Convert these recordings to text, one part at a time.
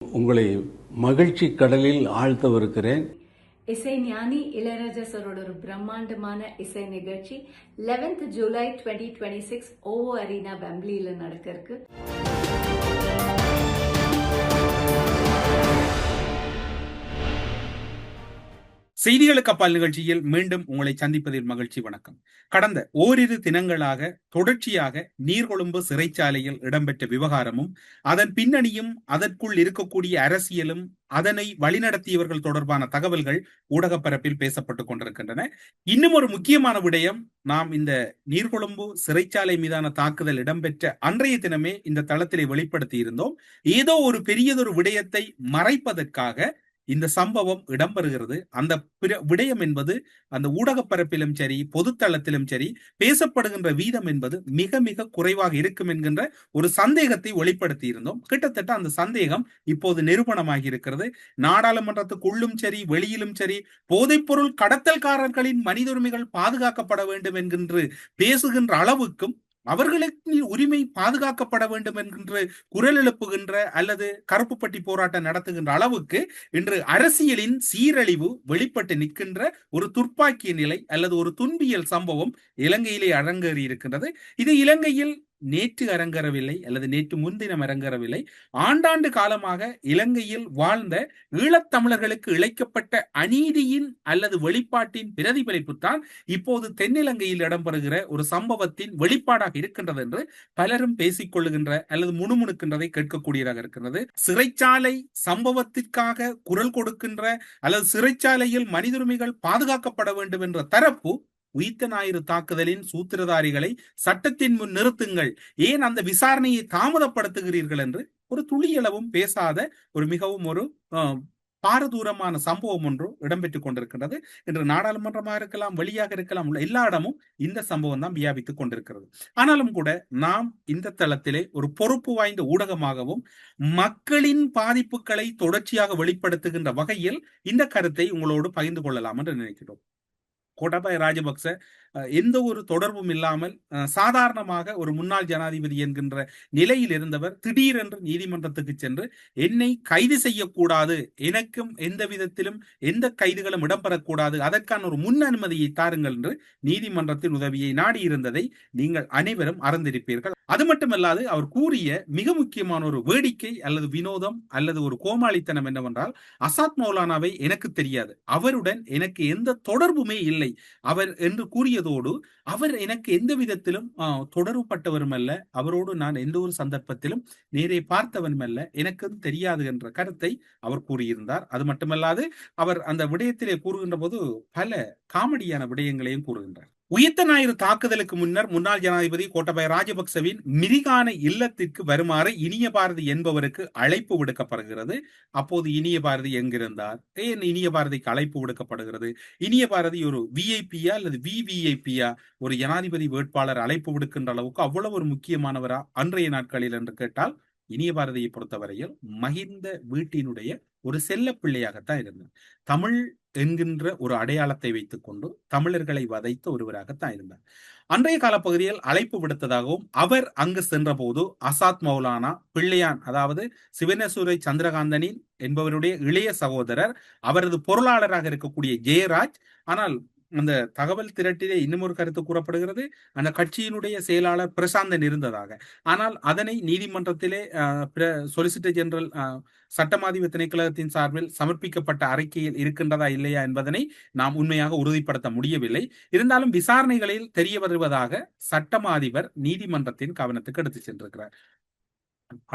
உங்களை மகிழ்ச்சி கடலில் ஆழ்த்தவிருக்கிறேன். இசை ஞானி இளையராஜா சரோட ஒரு பிரம்மாண்டமான இசை நிகழ்ச்சி 11th ஜூலை 2026 ஓவோ அரீனா வெம்ப்ளியில நடக்க இருக்கு. செய்திகளுக்கு அப்பால் நிகழ்ச்சியில் மீண்டும் உங்களை சந்திப்பதில் மகிழ்ச்சி. வணக்கம். கடந்த ஓரிரு தினங்களாக தொடர்ச்சியாக நீர்கொழும்பு சிறைச்சாலையில் இடம்பெற்ற விவகாரமும் அதன் பின்னணியும் அதற்குள் இருக்கக்கூடிய அரசியலும் அதனை வழிநடத்தியவர்கள் தொடர்பான தகவல்கள் ஊடகப் பரப்பில் பேசப்பட்டுக் கொண்டிருக்கின்றன. இன்னும் ஒரு முக்கியமான விடயம், நாம் இந்த நீர்கொழும்பு சிறைச்சாலை மீதான தாக்குதல் இடம்பெற்ற அன்றைய தினமே இந்த தளத்திலே வெளிப்படுத்தி இருந்தோம். ஏதோ ஒரு பெரியதொரு விடயத்தை மறைப்பதற்காக இந்த சம்பவம் இடம்பெறுகிறது. அந்த விடயம் என்பது அந்த ஊடக பரப்பிலும் சரி, பொதுத்தளத்திலும் சரி பேசப்படுகின்ற வீதம் என்பது மிக மிக குறைவாக இருக்கும் என்கின்ற ஒரு சந்தேகத்தை வெளிப்படுத்தி இருந்தோம். கிட்டத்தட்ட அந்த சந்தேகம் இப்போது நிரூபணமாகி இருக்கிறது. நாடாளுமன்றத்துக்குள்ளும் சரி, வெளியிலும் சரி, போதைப்பொருள் கடத்தல்காரர்களின் மனித உரிமைகள் பாதுகாக்கப்பட வேண்டும் என்கின்ற பேசுகின்ற அளவுக்கும், அவர்களுக்கு உரிமை பாதுகாக்கப்பட வேண்டும் என்கின்ற குரல் எழுப்புகின்ற அல்லது கருப்பு பட்டி போராட்டம் நடத்துகின்ற அளவுக்கு இன்று அரசியலின் சீரழிவு வெளிப்பட்டு நிற்கின்ற ஒரு துர்ப்பாக்கிய நிலை அல்லது ஒரு துன்பியல் சம்பவம் இலங்கையிலே அரங்கேறி இருக்கின்றது. இது இலங்கையில் நேற்று அரங்கேறவில்லை அல்லது நேற்று முன்தினம் அரங்கேறவில்லை. ஆண்டாண்டு காலமாக இலங்கையில் வாழ்ந்த ஈழத்தமிழர்களுக்கு இழைக்கப்பட்ட அநீதியின் அல்லது வெளிப்பாட்டின் பிரதிபலிப்பு தான் இப்போது தென்னிலங்கையில் இடம்பெறுகிற ஒரு சம்பவத்தின் வெளிப்பாடாக இருக்கின்றது என்று பலரும் பேசிக்கொள்ளுகின்ற அல்லது முணுமுணுக்கின்றதை கேட்கக்கூடியதாக இருக்கின்றது. சிறைச்சாலை சம்பவத்திற்காக குரல் கொடுக்கின்ற அல்லது சிறைச்சாலையில் மனித உரிமைகள் பாதுகாக்கப்பட வேண்டும் என்ற தரப்பு உயிர்த்த ஞாயிறு தாக்குதலின் சூத்திரதாரிகளை சட்டத்தின் முன் நிறுத்துங்கள், ஏன் அந்த விசாரணையை தாமதப்படுத்துகிறீர்கள் என்று ஒரு துளியளவும் பேசாத ஒரு மிகவும் ஒரு பாரதூரமான சம்பவம் ஒன்று இடம்பெற்றுக் கொண்டிருக்கின்றது. இன்று நாடாளுமன்றமாக இருக்கலாம், வெளியாக இருக்கலாம், எல்லா இடமும் இந்த சம்பவம் தான் வியாபித்துக் கொண்டிருக்கிறது. ஆனாலும் கூட நாம் இந்த தளத்திலே ஒரு பொறுப்பு வாய்ந்த ஊடகமாகவும் மக்களின் பாதிப்புகளை தொடர்ச்சியாக வெளிப்படுத்துகின்ற வகையில் இந்த கருத்தை உங்களோடு பகிர்ந்து கொள்ளலாம் என்று நினைக்கிறோம். கோட்டாபய ராஜபக்ச எந்த ஒரு தொடர்பும் இல்லாமல் சாதாரணமாக ஒரு முன்னாள் ஜனாதிபதி என்கின்ற நிலையில் இருந்தவர் திடீரென்று நீதிமன்றத்துக்கு சென்று என்னை கைது செய்யக்கூடாது, எனக்கும் எந்த விதத்திலும் எந்த கைதுகளும் இடம்பெறக்கூடாது, அதற்கான ஒரு முன் அனுமதியை தாருங்கள் என்று நீதிமன்றத்தின் உதவியை நாடி இருந்ததை நீங்கள் அனைவரும் அறிந்திருப்பீர்கள். அது மட்டுமல்லாது அவர் கூறிய மிக முக்கியமான ஒரு வேடிக்கை அல்லது வினோதம் அல்லது ஒரு கோமாளித்தனம் என்னவென்றால், அசாத் மௌலானாவை எனக்கு தெரியாது, அவருடன் எனக்கு எந்த தொடர்புமே இல்லை அவர் என்று கூறியதோடு, அவர் எனக்கு எந்த விதத்திலும் தொடர்புப்பட்டவரும் அல்ல, அவரோடு நான் எந்த ஒரு சந்தர்ப்பத்திலும் நேரே பார்த்தவனும் அல்ல, எனக்கும் தெரியாது என்ற கருத்தை அவர் கூறியிருந்தார். அது மட்டுமல்லாது அவர் அந்த விடயத்திலே கூறுகின்ற போது பல காமெடியான விடயங்களையும் கூறுகின்றார். உயிர்த்த ஞாயிறு தாக்குதலுக்கு முன்னர் முன்னாள் ஜனாதிபதி கோட்டாபய ராஜபக்சவின் மிரிகான இல்லத்திற்கு வருமாறு இனிய பாரதி என்பவருக்கு அழைப்பு விடுக்கப்படுகிறது. அப்போது இனிய பாரதி எங்கிருந்தார், ஏன் இனிய பாரதிக்கு அழைப்பு விடுக்கப்படுகிறது? இனிய பாரதி ஒரு விஐபியா அல்லது விவிஐபியா, ஒரு ஜனாதிபதி வேட்பாளர் அழைப்பு விடுக்கின்ற அளவுக்கு அவ்வளவு ஒரு முக்கியமானவரா அன்றைய நாட்களில் என்று கேட்டால், இனிய பாரதியை பொறுத்தவரையில் மகிந்த வீட்டினுடைய ஒரு செல்ல பிள்ளையாகத்தான் இருந்தார். தமிழ் என்கின்ற ஒரு அடையாளத்தை வைத்துக் கொண்டு தமிழர்களை வதைத்த ஒருவராகத்தான் இருந்தார். அன்றைய காலப்பகுதியில் அழைப்பு விடுத்ததாகவும், அவர் அங்கு சென்ற போது அசாத் மௌலானா பிள்ளையான், அதாவது சிவனேஸ்வரை சந்திரகாந்தனின் என்பவருடைய இளைய சகோதரர், அவரது பொருளாளராக இருக்கக்கூடிய ஜெயராஜ், ஆனால் அந்த தகவல் திரட்டிலே இன்னும் ஒரு கருத்து கூறப்படுகிறது, அந்த கட்சியினுடைய செயலாளர் பிரசாந்தன் இருந்ததாக. ஆனால் அதனை நீதிமன்றத்திலே சொலிசிட்டர் ஜெனரல் சட்டமாதிப திணைக்களத்தின் சார்பில் சமர்ப்பிக்கப்பட்ட அறிக்கையில் இருக்கின்றதா இல்லையா என்பதனை நாம் உண்மையாக உறுதிப்படுத்த முடியவில்லை. இருந்தாலும் விசாரணைகளில் தெரிய வருவதாக சட்டமாதிபர் நீதிமன்றத்தின் கவனத்துக்கு எடுத்து சென்றிருக்கிறார்.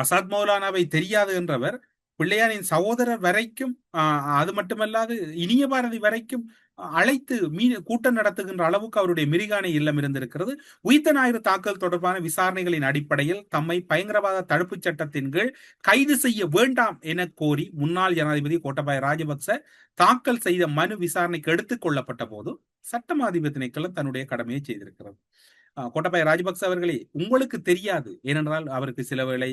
அசாத் மௌலானாவை தெரியாது என்றவர் பிள்ளையாரின் சகோதரர் வரைக்கும், அது மட்டுமல்லாது இனிய பாரதி வரைக்கும் அழைத்து கூட்டம் நடத்துகின்ற அளவுக்கு அவருடைய மிரிகான இல்லம் இருந்திருக்கிறது. உயிர்த்த ஞாயிறு தாக்குதல் தொடர்பான விசாரணைகளின் அடிப்படையில் தம்மை பயங்கரவாத தடுப்பு சட்டத்தின் கீழ் கைது செய்ய வேண்டாம் என கோரி முன்னாள் ஜனாதிபதி கோட்டாபய ராஜபக்ச தாக்கல் செய்த மனு விசாரணைக்கு எடுத்துக் கொள்ளப்பட்ட போது சட்டமாதிப திணைக்களம் தன்னுடைய கடமையை செய்திருக்கிறது. கோட்டாபய ராஜபக்ச அவர்களே, உங்களுக்கு தெரியாது, ஏனென்றால் அவருக்கு சில வேளை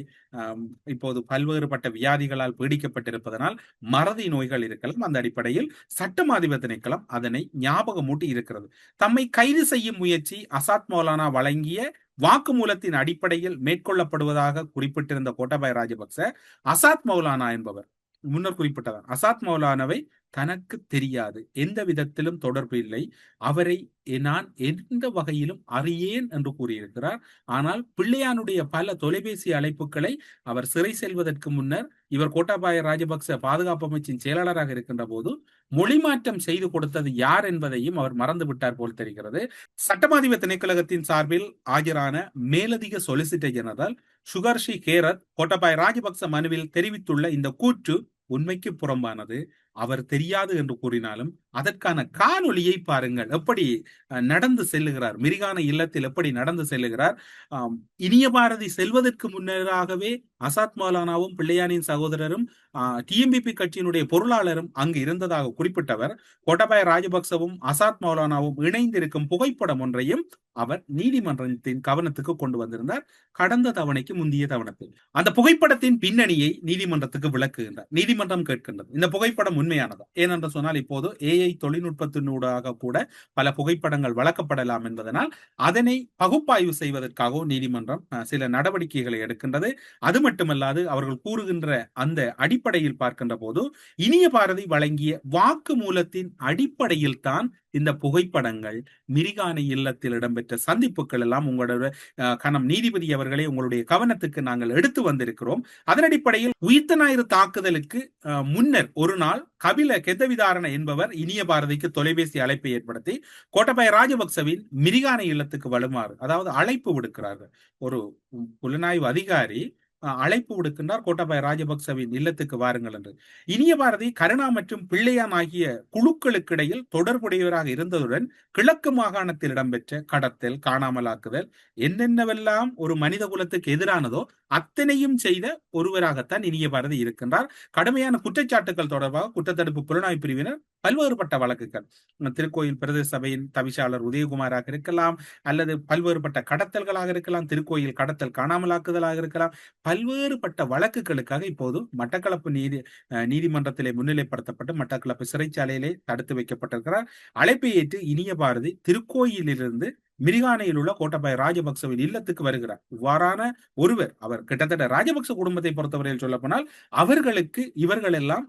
இப்போது பல்வேறுபட்ட வியாதிகளால் பீடிக்கப்பட்டிருப்பதனால் மறதி நோய்கள் இருக்கலாம். அந்த அடிப்படையில் சட்டமாதிப திணைக்களம் அதனை ஞாபகமூட்டி இருக்கிறது. தம்மை கைது செய்யும் முயற்சி அசாத் மௌலானா வழங்கிய வாக்குமூலத்தின் அடிப்படையில் மேற்கொள்ளப்படுவதாக குறிப்பிட்டிருந்த கோட்டாபய ராஜபக்ச அசாத் மௌலானா என்பவர் முன்னர் குறிப்பிட்டவர் அசாத் மௌலானாவை தனக்கு தெரியாது, எந்த விதத்திலும் தொடர்பு இல்லை, அவரை நான் எந்த வகையிலும் அறியேன் என்று கூறியிருக்கிறார். ஆனால் பிள்ளையானுடைய பல தொலைபேசி அழைப்புகளை அவர் சிறை செல்வதற்கு முன்னர் இவர் கோட்டாபாய ராஜபக்ச பாதுகாப்பு அமைச்சின் செயலாளராக இருக்கின்ற போது மொழிமாற்றம் செய்து கொடுத்தது யார் என்பதையும் அவர் மறந்து விட்டார் போல் தெரிகிறது. சட்டமாதிப திணைக்களகத்தின் சார்பில் ஆஜரான மேலதிக சொலிசிட்டர் ஜெனரல் சுகர்ஷி கேரத் கோட்டாபாய ராஜபக்ச மனுவில் தெரிவித்துள்ள இந்த கூற்று உண்மைக்கு புறம்பானது. அவர் தெரியாது என்று கூறினாலும் அதற்கான காணொலியை பாருங்கள். எப்படி நடந்து செல்லுகிறார், மிரிகான இல்லத்தில் எப்படி நடந்து செல்லுகிறார். இனிய பாரதி செல்வதற்கு முன்னராகவே அசாத் மௌலானாவும் பிள்ளையானின் சகோதரரும் டிஎம்பிபி கட்சியினுடைய பொருளாளரும் அங்கு இருந்ததாக குறிப்பிட்டவர் கோட்டாபய ராஜபக்சவும் அசாத் மௌலானாவும் இணைந்திருக்கும் புகைப்படம் ஒன்றையும் அவர் நீதிமன்றத்தின் கவனத்துக்கு கொண்டு வந்திருந்தார். கடந்த தவணைக்கு முந்தைய தவணத்தில் அந்த புகைப்படத்தின் பின்னணியை நீதிமன்றத்துக்கு விளக்குகின்றார். நீதிமன்றம் கேட்கின்றது, இந்த புகைப்படம் உண்மையானதா? ஏனென்று சொன்னால் இப்போது ஏஐ தொழில்நுட்பத்தினூடாக கூட பல புகைப்படங்கள் வழங்கப்படலாம் என்பதனால் அதனை பகுப்பாய்வு செய்வதற்காகவும் நீதிமன்றம் சில நடவடிக்கைகளை எடுக்கின்றது. அது மட்டுமல்லாது அவர்கள் கூறுகின்ற அந்த அடிப்படையில் பார்க்கின்ற போது இனிய பாரதி வழங்கிய வாக்கு மூலத்தின் அடிப்படையில் தான் இந்த புகைப்படங்கள், மிரிகானை இல்லத்தில் இடம்பெற்ற சந்திப்புகள் எல்லாம் உங்களோட கணம் நீதிபதி அவர்களே உங்களுடைய கவனத்துக்கு நாங்கள் எடுத்து வந்திருக்கிறோம். அதன் அடிப்படையில் உயிர்த்த ஞாயிறு தாக்குதலுக்கு முன்னர் ஒரு நாள் கபில கெதவிதாரண என்பவர் இனிய பாரதிக்கு தொலைபேசி அழைப்பை ஏற்படுத்தி கோட்டாபய ராஜபக்சவின் மிரிகானை இல்லத்துக்கு வருமாறு, அதாவது அழைப்பு விடுக்கிறார்கள். ஒரு புலனாய்வு அதிகாரி அழைப்பு விடுக்கின்றார், கோட்டாபய ராஜபக்சவின் இல்லத்துக்கு வாருங்கள் என்று. இனிய பாரதி கருணா மற்றும் பிள்ளையான் ஆகிய குழுக்களுக்கு இடையில் தொடர்புடையவராக இருந்ததுடன் கிழக்கு மாகாணத்தில் இடம்பெற்ற கடத்தல், காணாமலாக்குதல், என்னென்னவெல்லாம் ஒரு மனித குலத்துக்கு எதிரானதோ அத்தனையும் செய்த ஒருவராகத்தான் இனிய பாரதி இருக்கின்றார். கடுமையான குற்றச்சாட்டுகள் தொடர்பாக குற்றத்தடுப்பு புலனாய்வு பிரிவினர் பல்வேறுபட்ட வழக்குகள், திருக்கோயில் பிரதேச சபையின் தவிசாளர் உதயகுமாராக இருக்கலாம், அல்லது பல்வேறுபட்ட கடத்தல்களாக இருக்கலாம், திருக்கோயில் கடத்தல் காணாமலாக்குதலாக இருக்கலாம், பல்வேறுபட்ட வழக்குகளுக்காக இப்போது மட்டக்களப்பு நீதிமன்றத்திலே முன்னிலைப்படுத்தப்பட்டு மட்டக்களப்பு சிறைச்சாலையிலே தடுத்து வைக்கப்பட்டிருக்கிறார். அழைப்பை ஏற்று இனிய பாரதி திருக்கோயிலிருந்து மிரிகானையில் உள்ள கோட்டாபய ராஜபக்சவின் இல்லத்துக்கு வருகிறார். இவ்வாறான ஒருவர், அவர் கிட்டத்தட்ட ராஜபக்ச குடும்பத்தை பொறுத்தவரையில் சொல்ல போனால் அவர்களுக்கு இவர்கள் எல்லாம்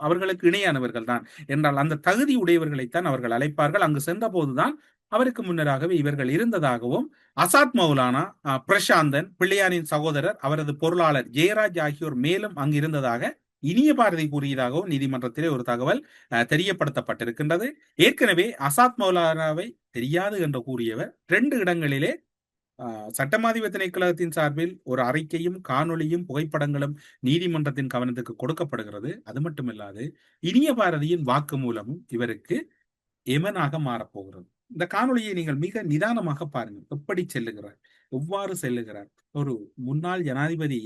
அவர்களுக்கு இணையானவர்கள் தான் என்றால் அந்த தகுதி உடையவர்களைத்தான் அவர்கள் அழைப்பார்கள். அங்கு சென்ற போதுதான் அவருக்கு முன்னராகவே இவர்கள் இருந்ததாகவும் அசாத் மௌலானா, பிரசாந்தன், பிள்ளையானின் சகோதரர், அவரது பொருளாளர் ஜெயராஜ் ஆகியோர் மேலும் அங்கு இருந்ததாக இனிய பாரதி கூறியதாகவும் நீதிமன்றத்திலே ஒரு தகவல் தெரியப்படுத்தப்பட்டிருக்கின்றது. ஏற்கனவே அசாத் மௌலானாவை தெரியாது என்று கூறியவர் 2 இடங்களிலே சட்டமாதிப திணைக்களத்தின் சார்பில் ஒரு அறிக்கையும் காணொலியும் புகைப்படங்களும் நீதிமன்றத்தின் கவனத்துக்கு கொடுக்கப்படுகிறது. அது மட்டுமில்லாது இனிய பாரதியின் வாக்கு மூலமும் இவருக்கு எமனாக மாறப்போகிறது. இந்த காணொலியை நீங்கள் மிக நிதானமாக பாருங்கள். எப்படி செல்லுகிறார், எவ்வாறு செல்லுகிறார். ஒரு முன்னாள் ஜனாதிபதி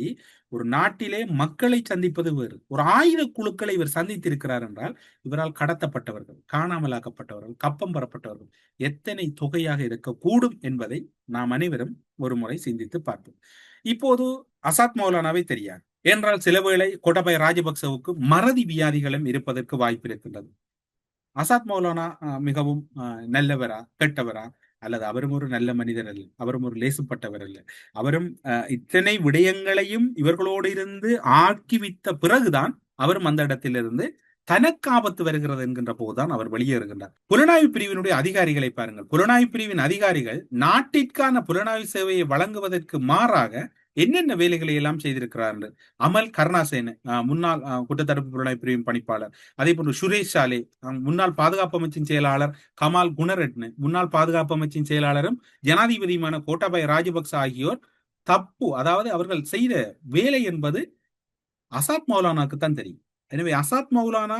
ஒரு நாட்டிலே மக்களை சந்திப்பது வேறு. ஒரு ஆயுத குழுக்களை இவர் சந்தித்திருக்கிறார் என்றால் இவரால் கடத்தப்பட்டவர்கள், காணாமலாக்கப்பட்டவர்கள், கப்பம் பெறப்பட்டவர்கள் எத்தனை தொகையாக இருக்கக்கூடும் என்பதை நாம் அனைவரும் ஒரு முறை சிந்தித்து பார்ப்போம். இப்போது அசாத் மௌலானாவை தெரியாது என்றால் சில வேளை கோட்டாபய ராஜபக்சவுக்கு மறதி வியாதிகளும் இருப்பதற்கு வாய்ப்பு இருக்கின்றது. அசாத் மௌலானா மிகவும் நல்லவரா கெட்டவரா, அல்லது அவரும் ஒரு நல்ல மனிதர் அல்ல, அவரும் ஒரு லேசுப்பட்டவர் அல்ல, அவரும் இத்தனை விடயங்களையும் இவர்களோடு இருந்து ஆக்கிவித்த பிறகுதான் அவரும் அந்த இடத்திலிருந்து தனக்கு ஆபத்து வருகிறது என்கின்ற போதுதான் அவர் வெளியேறுகின்றார். புலனாய்வு பிரிவினுடைய அதிகாரிகளை பாருங்கள். புலனாய்வு பிரிவின் அதிகாரிகள் நாட்டிற்கான புலனாய்வு சேவையை வழங்குவதற்கு மாறாக என்னென்ன வேலைகளை எல்லாம் செய்திருக்கிறார்கள். அமல் கருணாசேன, முன்னாள் குற்றத்தடுப்பு புலனாய்வு பிரிவின் பணிப்பாளர், அதே போன்று சுரேஷ் சாலே, முன்னாள் பாதுகாப்பு அமைச்சின் செயலாளர், கமால் குணரட்ன, முன்னாள் பாதுகாப்பு அமைச்சின் செயலாளரும் ஜனாதிபதியுமான கோட்டாபய ராஜபக்ச ஆகியோர் தப்பு, அதாவது அவர்கள் செய்த வேலை என்பது அசாத் மௌலானாக்கு தான் தெரியும். எனவே அசாத் மௌலானா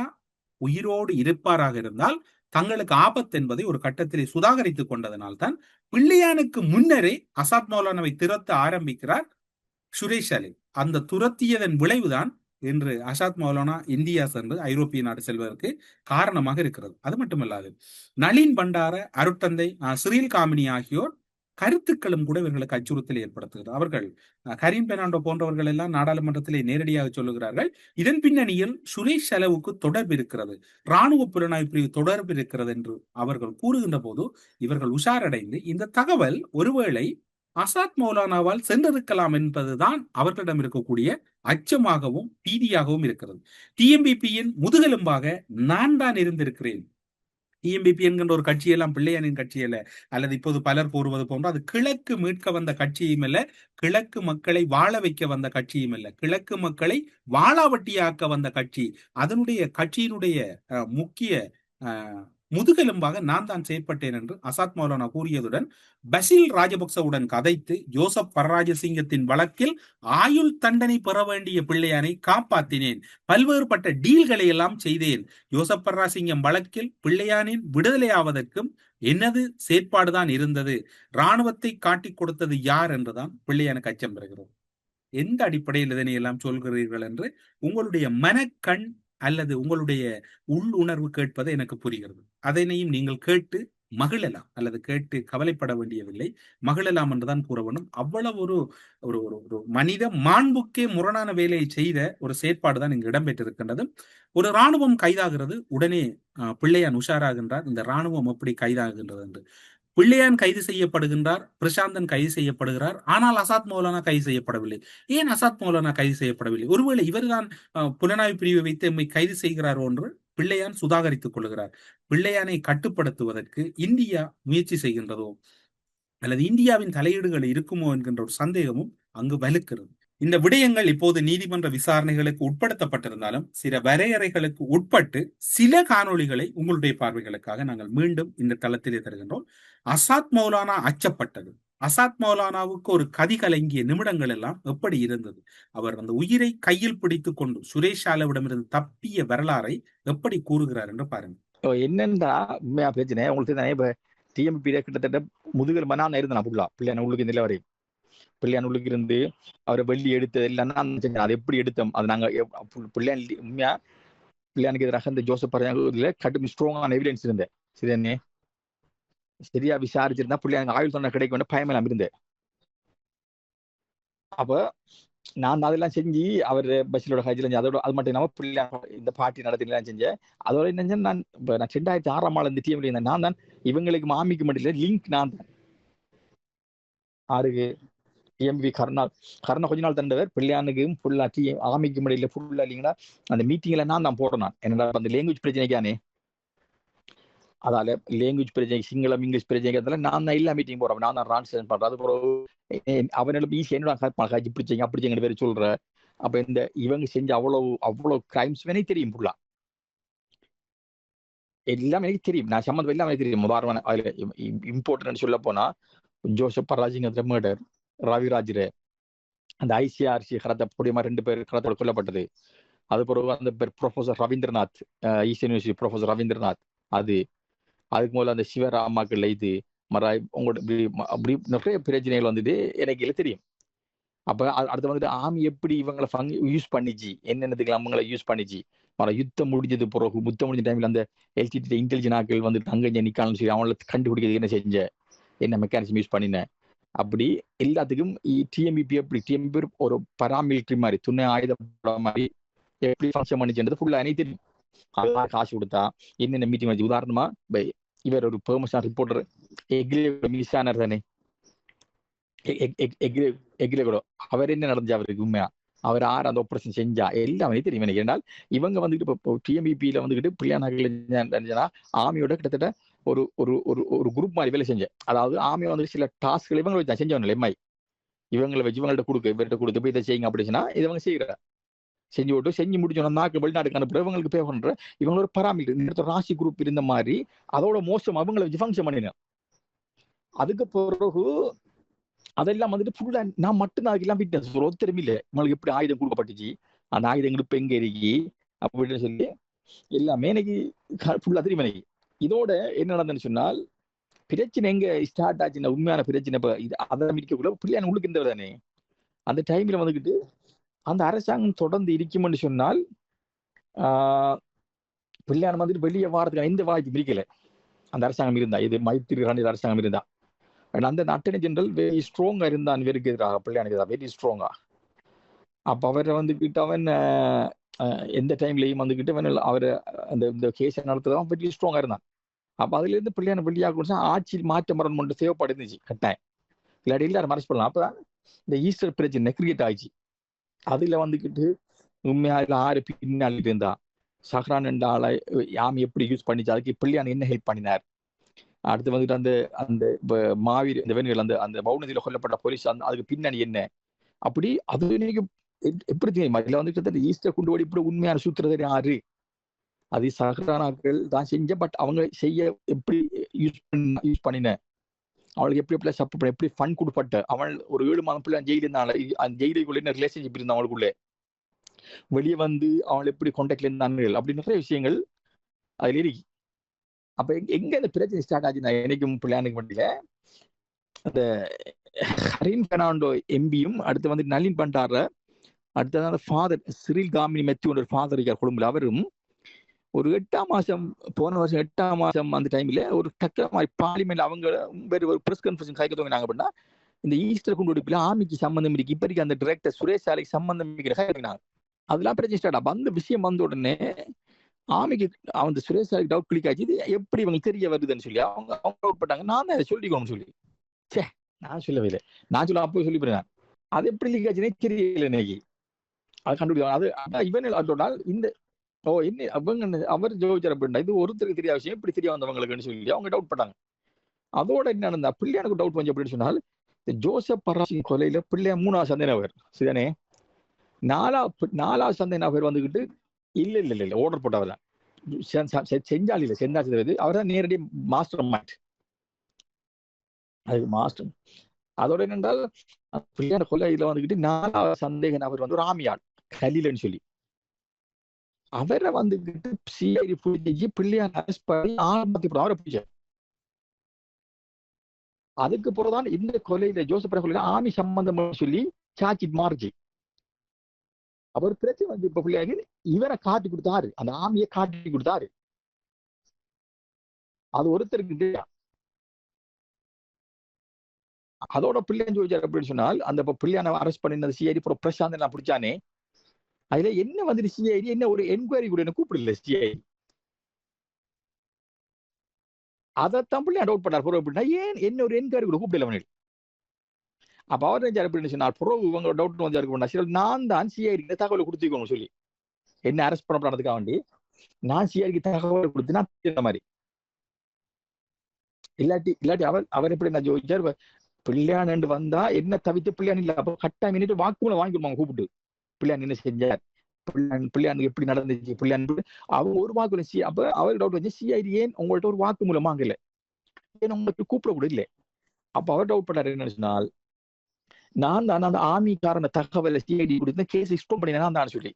உயிரோடு இருப்பாராக இருந்தால் தங்களுக்கு ஆபத்து என்பதை ஒரு கட்டத்திலே சுதாகரித்துக் கொண்டதனால்தான் பிள்ளையானுக்கு முன்னரே அசாத் மௌலானாவை துரத்த ஆரம்பிக்கிறார் சுரேஷ் அலி. அந்த துரத்தியதன் விளைவுதான் இன்று அசாத் மௌலானா இந்தியா சென்று ஐரோப்பிய நாடு செல்வதற்கு காரணமாக இருக்கிறது. அது மட்டுமல்லாது நளின் பண்டார, அருட்தந்தை சிறில் காமினி ஆகியோர் கருத்துக்களும் கூட இவர்களுக்கு அச்சுறுத்தல் ஏற்படுத்துகிறது. அவர்கள் கரீம் பெர்னாண்டோ போன்றவர்கள் எல்லாம் நாடாளுமன்றத்திலே நேரடியாக சொல்லுகிறார்கள், இதன் பின்னணியில் சுரேஷ் செலவுக்கு தொடர்பு இருக்கிறது, இராணுவ புலனாய்வு பிரிவு தொடர்பு இருக்கிறது என்று அவர்கள் கூறுகின்ற போது இவர்கள் உஷாரடைந்து இந்த தகவல் ஒருவேளை அசாத் மௌலானாவால் சென்றிருக்கலாம் என்பதுதான் அவர்களிடம் இருக்கக்கூடிய அச்சமாகவும் பீதியாகவும் இருக்கிறது. டிஎம்பிபியின் முதுகெலும்பாக நான் தான் இருந்திருக்கிறேன். டிஎம்பிபி என்கின்ற ஒரு கட்சியெல்லாம் பிள்ளையானின் கட்சியல்ல, அல்லது இப்போது பலர் கூறுவது போன்று அது கிழக்கு மீட்க வந்த கட்சியும் அல்ல, கிழக்கு மக்களை வாழ வைக்க வந்த கட்சியும் அல்ல, கிழக்கு மக்களை வாழாவட்டியாக்க வந்த கட்சி. அதனுடைய கட்சியினுடைய முக்கிய முதுகெலும்பாக நான் தான் செயற்பட்டேன் என்று அசாத் மௌலானா கூறியதுடன் பசில் ராஜபக்சவுடன் கதைத்து ஜோசப் பரராஜசிங்கத்தின் வழக்கில் ஆயுள் தண்டனை பெற வேண்டிய பிள்ளையானை காப்பாற்றினேன், பல்வேறுபட்ட டீல்களை எல்லாம் செய்தேன். ஜோசப் பரராஜசிங்கம் வழக்கில் பிள்ளையானின் விடுதலையாவதற்கும் என்னது செயற்பாடுதான் இருந்தது. இராணுவத்தை காட்டிக் கொடுத்தது யார் என்றுதான் பிள்ளையானுக்கு அச்சம் பெறுகிறோம். எந்த அடிப்படையில் இதனை எல்லாம் சொல்கிறீர்கள் என்று உங்களுடைய மனக்கண் அல்லது உங்களுடைய உள்ளுணர்வு கேட்பது எனக்கு புரிகிறது. அதனையும் நீங்கள் கேட்டு மகிழலாம், அல்லது கேட்டு கவலைப்பட வேண்டியதில்லை, மகிழலாம் என்றுதான் கூற வேண்டும். அவ்வளவு ஒரு ஒரு ஒரு மனித மாண்புக்கே முரணான வேலையை செய்த ஒரு செயற்பாடுதான் இங்கு இடம்பெற்றிருக்கின்றது. ஒரு இராணுவம் கைதாகிறது, உடனே பிள்ளையான் உஷாராகின்றார், இந்த இராணுவம் எப்படி கைதாகின்றது என்று. பிள்ளையான் கைது செய்யப்படுகின்றார், பிரசாந்தன் கைது செய்யப்படுகிறார், ஆனால் அசாத் மௌலானா கைது செய்யப்படவில்லை. ஏன் அசாத் மௌலானா கைது செய்யப்படவில்லை? ஒருவேளை இவர்தான் புலனாய்வு பிரிவை வைத்து எம்மை கைது செய்கிறார் என்று பிள்ளையான் சுதாகரித்துக் கொள்கிறார். பிள்ளையானை கட்டுப்படுத்துவதற்கு இந்தியா முயற்சி செய்கின்றதோ அல்லது இந்தியாவின் தலையீடுகள் இருக்குமோ என்கின்ற ஒரு சந்தேகமும் அங்கு வலுக்கிறது. இந்த விடயங்கள் இப்போது நீதிமன்ற விசாரணைகளுக்கு உட்படுத்தப்பட்டிருந்தாலும் சில வரையறைகளுக்கு உட்பட்டு சில காணொளிகளை உங்களுடைய பார்வைகளுக்காக நாங்கள் மீண்டும் இந்த தளத்திலே தருகின்றோம். அசாத் மௌலானா அச்சப்பட்டது, அசாத் மௌலானாவுக்கு ஒரு கதி கலங்கிய நிமிடங்கள் எல்லாம் எப்படி இருந்தது, அவர் அந்த உயிரை கையில் பிடித்துக் கொண்டு சுரேஷ் ஆலவிடமிருந்து தப்பிய வரலாறை எப்படி கூறுகிறார் என்று பாருங்க. என்னன்னா உண்மையா பிரச்சனை உங்களுக்கு தானே. இப்ப டிஎம்பி கிட்டத்தட்ட முதுகல் மனான இருந்தா புள்ளா பிள்ளையான உள்ளுக்கு இந்த வரை பிள்ளையான உள்ளுக்கு இருந்து அவரை வெள்ளி எடுத்தது இல்லைன்னா அது எப்படி எடுத்தோம், அது நாங்க பிள்ளையான் உண்மையா பிள்ளையானுக்கு எதிராக இந்த ஜோசப் பரஜாங்கூர்ல கடும் ஸ்ட்ராங்கான எவிடன்ஸ் இருந்தேன். சரிதானே, சரியா விசாரிச்சிருந்தா பிள்ளையானுக்கு ஆயுள் தண்டனை கிடைக்க வேண்டிய பயமெல்லாம் இருந்தேன். அப்ப நான் அதெல்லாம் செஞ்சு அவர் பஸ்ஸிலோட ஹஜ்ல அதோட அது மட்டும் இல்லாம பிள்ளை இந்த பார்ட்டி நடத்திலாம் செஞ்சேன். அதோட என்ன நான் 2006 இந்த டீம்ல இருந்தேன். நான் தான் இவங்களுக்கு மாமிக்கு மட்டும் லிங்க் நான் தான் ஆறுக்கு டிஎம்பி கருணா கொஞ்ச நாள் தண்டவர் பிள்ளையானுக்கும் ஃபுல்லா ஆமிக்கு முடியல ஃபுல்லா இல்லைங்களா அந்த மீட்டிங்ல நான் தான் போடுறேன். என்னடா அந்த லாங்குவேஜ் பிரச்சனைக்கானே, அதால லாங்குவேஜ் பிரச்சனை சிங்களம் இங்கிலீஷ் பிரச்சனைக்கு நான் தான் எல்லா மீட்டிங் போறேன், நான் தான் டிரான்ஸ்லேட் பண்றேன். அது அவனால ஈஸி என்னோட இப்படி செய்யுங்க அப்படி செய்யுங்க பேர் சொல்ற. அப்ப இந்த இவங்க செஞ்ச அவ்வளவு கிரைம்ஸ் எனக்கு தெரியும், ஃபுல்லா எல்லாம் எனக்கு தெரியும். நான் சம்மந்தம் எல்லாம் எனக்கு தெரியும். உதாரணம் அதுல இம்பார்ட்டன்ட் சொல்ல போனா ஜோசப் பராஜிங்க மர்டர், ரவிராஜ் அந்த ஐசிஆர்சி கடத்த பொடியமா 2 பேர் கடத்தோட கொல்லப்பட்டது. அது பிறகு அந்த பேர் professor Ravindranath, East University professor Ravindranath, அதுக்கு முதல்ல அந்த சிவராமாக்கள் இது மராய் உங்களோட அப்படி நிறைய பிரச்சனைகள் வந்துட்டு எனக்கு இல்லை தெரியும். அப்ப அடுத்து வந்துட்டு ஆமி எப்படி இவங்களை யூஸ் பண்ணிச்சு, என்னென்னதுக்கு அவங்களை யூஸ் பண்ணிச்சு. யுத்தம் முடிஞ்சது பிறகு யுத்தம் முடிஞ்ச டைம்ல அந்த எல்டிடி இன்டெலிஜென்ட் ஆக்கள் வந்துட்டு அங்கே நிக்காலும் சரி அவங்கள கண்டுபிடிக்கிறது என்ன செஞ்ச, என்ன மெக்கானிசம் யூஸ் பண்ணினேன். அப்படி எல்லாத்துக்கும் டிஎம்பிபி எப்படி டிஎம்பி ஒரு பராமிலிட்டரி மாதிரி துணை ஆயுத மாதிரி எப்படி ஃபங்க்ஷன் பண்ணிச்சுன்றது ஃபுல்லா எனக்கு தெரியும். அதெல்லாம் காசு கொடுத்தா என்னென்ன மீட்டிங் வச்சு. உதாரணமா இவர் ஒரு பெர்மிஷன் ரிப்போர்ட்டர் மினிஸ்டானர் தானே கூட அவர் என்ன நடந்துச்சு அவருக்கு உண்மையா அவர் யார் அந்த ஆபரேஷன் செஞ்சா எல்லாமே தெரியும் எனக்கு. ஏன்னால் இவங்க வந்துட்டு இப்போ டிஎம்பிபியில வந்துகிட்டு பிள்ளையானா ஆமியோட கிட்டத்தட்ட ஒரு ஒரு ஒரு குரூப் மாதிரி வேலை செஞ்சேன். அதாவது ஆமியை வந்துட்டு சில டாஸ்க்கள் இவங்க வச்சு செஞ்சவங்க எம்ஐ இவங்களை வச்சு இவங்கள்ட்ட கொடுக்க இவர்கிட்ட கொடுத்து போய் இதை செய்யுங்க அப்படின்னா இவங்க செய்யற செஞ்சு விட்டு செஞ்சு முடிச்சோன்னா நாக்கு வெளிநாட்டுக்கு அனுப்புற இவங்களுக்கு பே பண்ற இவங்களோட பராமரிப்பு ராசி குரூப் இருந்த மாதிரி அதோட மோசம் அவங்களை வச்சு ஃபங்க்ஷன் பண்ணினேன். அதுக்கு பிறகு அதெல்லாம் வந்துட்டு ஃபுல்லா நான் மட்டும்தான் அதுக்கெல்லாம் விட்னஸ் ஒருத்தரும் இல்லை. உங்களுக்கு எப்படி ஆயுதம் கொடுக்கப்பட்டுச்சு, அந்த ஆயுதங்கள் இப்ப எங்க இருக்கி அப்படின்னு சொல்லி எல்லாமே எனக்கு ஃபுல்லா தெரியும் எனக்கு. இதோட என்ன நடந்ததுன்னு சொன்னால் பிரச்சனை எங்க ஸ்டார்ட் ஆச்சுன்னா உண்மையான பிரச்சனை இப்ப இது அதை மிடிக்கக்குள்ள பிள்ளையான உங்களுக்கு இருந்தவர் தானே. அந்த டைம்ல வந்துகிட்டு அந்த அரசாங்கம் தொடர்ந்து இருக்கும்னு சொன்னால் பிள்ளையான வந்துட்டு வெளியே வாரத்துக்கு எந்த வாய்ப்பு இருக்கல. அந்த அரசாங்கம் இருந்தா இது மைத்திரி ரணில் அரசாங்கம் இருந்தா அந்த அட்டர்னி ஜெனரல் வெரி ஸ்ட்ராங்கா இருந்தான் இவருக்கு எதிராக பிள்ளையானுக்கு எதிராக வெரி ஸ்ட்ராங்கா. அப்ப அவரை வந்துகிட்டு அவன் எந்த டைம்லயும் வந்துகிட்டு அவன் அவர் அந்த இந்த கேஸை நடத்துறவன் வெரி ஸ்ட்ராங்கா இருந்தான். அப்ப அதுல இருந்து பிள்ளையான வெளியாக ஆட்சி மாற்றம் வரணும் தேவைப்படு இருந்துச்சு கட்டாயம். இல்லாட்டி எல்லாரும் அரெஸ்ட் பண்ணலாம். அப்பதான் இந்த ஈஸ்டர் பிரச்சனை கிரியேட் ஆயிடுச்சு. அதுல வந்துக்கிட்டு உண்மையா இதுல ஆறு பின்னாடி இருந்தா சஹ்ரான் என்ற ஆளை யாமி எப்படி யூஸ் பண்ணிச்சு, அதுக்கு பிள்ளையான என்ன ஹெல்ப் பண்ணினார். அடுத்து வந்துட்டு அந்த அந்த மாவீர் இந்த வேணுகள் அந்த அந்த மௌனதியில கொல்லப்பட்ட போலீஸ் அந்த அதுக்கு பின்னணி என்ன, அப்படி அது இன்னைக்கு எப்படி தெரியுமா? இதுல வந்துட்டு ஈஸ்டர் குண்டு ஓடி இப்படி உண்மையான சூத்திரதாரி யாரு? அது சஹ்ரானாக்கள் தான் செஞ்ச. பட் அவங்க செய்ய எப்படி யூஸ் பண்ணின, அவளுக்கு எப்படி எப்படி சப்போர்ட் பண்ண, எப்படி ஃபண்ட் கொடுப்பட்ட, அவள் ஒரு 7 மாதம் பிள்ளை ஜெயில இருந்தாங்க. அந்த ஜெயிலுக்குள்ள என்ன ரிலேஷன்ஷிப் இருந்தா அவளுக்குள்ளே, வெளியே வந்து அவள் எப்படி கான்டாக்ட்ல இருந்தாங்க, அப்படி நிறைய விஷயங்கள் அதுல இருக்கு. அப்ப எங்க இந்த பிரச்சனை ஸ்டார்ட் ஆச்சுன்னா, எனக்கும் பிள்ளையானுக்கு முடியல அந்த ஹரின் பெர்னாண்டோ எம்பியும் அடுத்து வந்து நளின் பண்டார அடுத்தது ஃபாதர் சிரில் காமினி மெத்தி ஒரு ஃபாதர் இருக்கார் கொழும்புல. அவரும் ஒரு 8ஆம் மாசம் போன வருஷம் 8ஆம் மாசம் அந்த டைம்ல ஒரு டக்க மாதிரி பார்லிமெண்ட் அவங்க வேறு ஒரு பிரஸ் கான்ஃபரன்ஸ் கைக்க தோங்கினாங்க. அப்படின்னா இந்த ஈஸ்டர் குண்டுவெடிப்புல ஆமிக்கு சம்பந்தம் இருக்கு, இப்ப இருக்கு அந்த டைரக்டர் சுரேஷ் சாலைக்கு சம்பந்தம் இருக்கிறாங்க. அதெல்லாம் பிரச்சனை ஸ்டார்ட். அப்ப அந்த விஷயம் வந்த உடனே ஆமிக்கு அந்த சுரேஷ் சாலைக்கு டவுட் கிளிக் ஆச்சு. இது எப்படி இவங்க தெரிய வருதுன்னு சொல்லி அவங்க டவுட் பட்டாங்க. நான் தான் அதை சொல்லிக்கணும்னு சொல்லி, சே நான் சொல்லவே இல்லை, நான் சொல்ல அப்போ சொல்லி போறேன். அது எப்படி லீக் ஆச்சுன்னே தெரியல இன்னைக்கு. அது கண்டுபிடிக்கும். அது இவன் அதோடால் இந்த என்ன அவங்க அவர் ஜோதிச்சார் அப்படின்னா இது ஒருத்தருக்கு தெரியாத விஷயம் இப்படி தெரிய வந்தவங்களுக்குன்னு சொல்லி அவங்க டவுட் பண்ணாங்க. அதோட என்ன நடந்தா பிள்ளையானுக்கு டவுட் வந்து அப்படின்னு சொன்னால், ஜோசப் பராசின் கொலையில பிள்ளைய 3ஆவது சந்தேக நபர் சரிதானே, 4ஆவது சந்தேக நபர் வந்துகிட்டு இல்ல ஆர்டர் போட்டவர் தான் செஞ்சால் இல்லை செஞ்சாச்சு அவர் தான் நேரடி மாஸ்டர் மைண்ட். அது மாஸ்டர். அதோட என்னென்றால் பிள்ளையான கொலையில வந்துகிட்டு 4ஆவது சந்தேக நபர் வந்து ஒரு ஆமியாள் கலீலன்னு சொல்லி அவரை வந்துகிட்டு சிஐடி பிடிச்சி பிள்ளையான அரெஸ்ட் பண்ணி அவரை பிடிச்சார். அதுக்கு பிறகுதான் இந்த கொலையில ஜோசப் கொலையில ஆமி சம்பந்தம் சொல்லி சாச்சி மாறுச்சு. அவர் பிரச்சனை வந்து இப்ப பிள்ளையாக இவரை காட்டி கொடுத்தாரு, அந்த ஆமியை காட்டி கொடுத்தாரு. அது ஒருத்தருக்கு அதோட பிள்ளைன்னு சொல்லிச்சாரு அப்படின்னு சொன்னால் அந்த பிள்ளையான அரெஸ்ட் பண்ணினது சிஐடி பிரசாந்த் நான் பிடிச்சானே, அதுல என்ன வந்துட்டு சிஐடி என்ன ஒரு என்கொயரி கூட என்ன கூப்பிடல சிஐடி. அதைத்தான் பிள்ளை டவுட் பண்ணார் புறவு அப்படின்னா ஏன் என்ன ஒரு என்கொயரி கூட கூப்பிடல அவனுக்கு. அப்ப அவர் நினைச்சார் அப்படின்னு சொன்னால் புறவு இவங்க டவுட் வந்து இருக்கு நான் தான் சிஐடி தகவலை கொடுத்துக்கோங்க சொல்லி என்ன அரெஸ்ட் பண்ணதுக்காக வேண்டி நான் சிஐடிக்கு தகவல் கொடுத்து நான் இந்த மாதிரி இல்லாட்டி அவர் எப்படி நான் ஜோதிச்சார் பிள்ளையான் வந்தா என்ன தவித்து பிள்ளையான் இல்ல அப்ப கட்டாயம் மினிட்டு வாக்குமூலம் வாங்கிடுவாங்க கூப்பிட்டு பிள்ளையான் என்ன செஞ்சார், பிள்ளையானுக்கு எப்படி நடந்துச்சு பிள்ளையான் அவங்க ஒரு வாக்குல அப்ப அவர் டவுட் வந்து சிஐடி ஏன் உங்கள்ட்ட ஒரு வாக்குமூலம் வாங்கல, ஏன் உங்களுக்கு கூப்பிட கூட இல்லை. அப்ப அவர் டவுட் பண்ணாரு என்ன சொன்னால் நான் தான் அந்த ஆமிக்காரன தகவலை சிஐடி கொடுத்து கேஸ் எக்ஸ்ப்ளோர் பண்ணினா தான் சொல்லி.